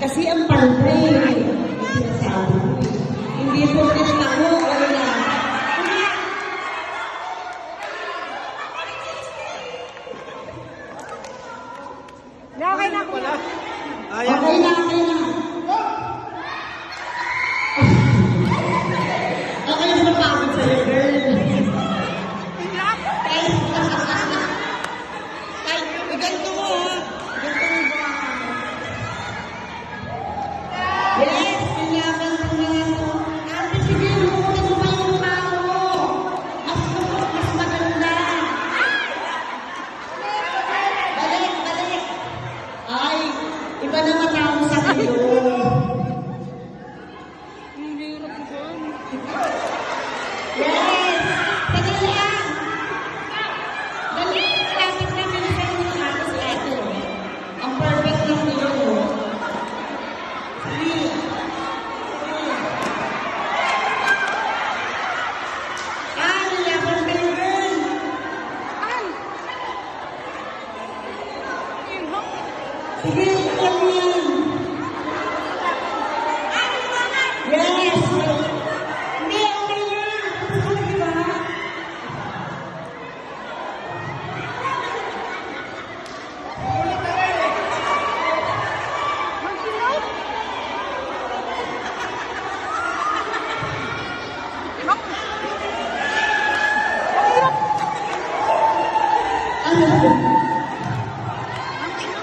Kasi ang palpay, sinasabi mo eh. Hindi po ako, wala. Okay na pala. Okay na. Okay na napagod sa'yo, girl. Ay, ganito mo ha. Ganito mo ba? Yes, pinyakan mo na ito. Ate, sige, lukunin mo pa yung mukha mo. Mas maganda. Balik. Ay, iba na mata mo sa kayo. Yes! Tagal lang! Dali! Lapit na bilisan mo ng ako si ate. Ang perfect lang nyo. Sige. Laban kayo, girl! Sige, ikan mo yan. Yes! Hindi, okay na. Gusto mo, diba?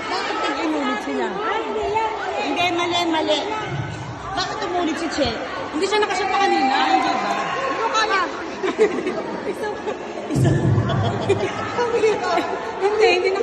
Bakit umulit sila? Hindi, mali. Bakit umulit si Che? Hindi siya nakasya pa kanina, hindi ba? Ano ka na? Isa. Hindi na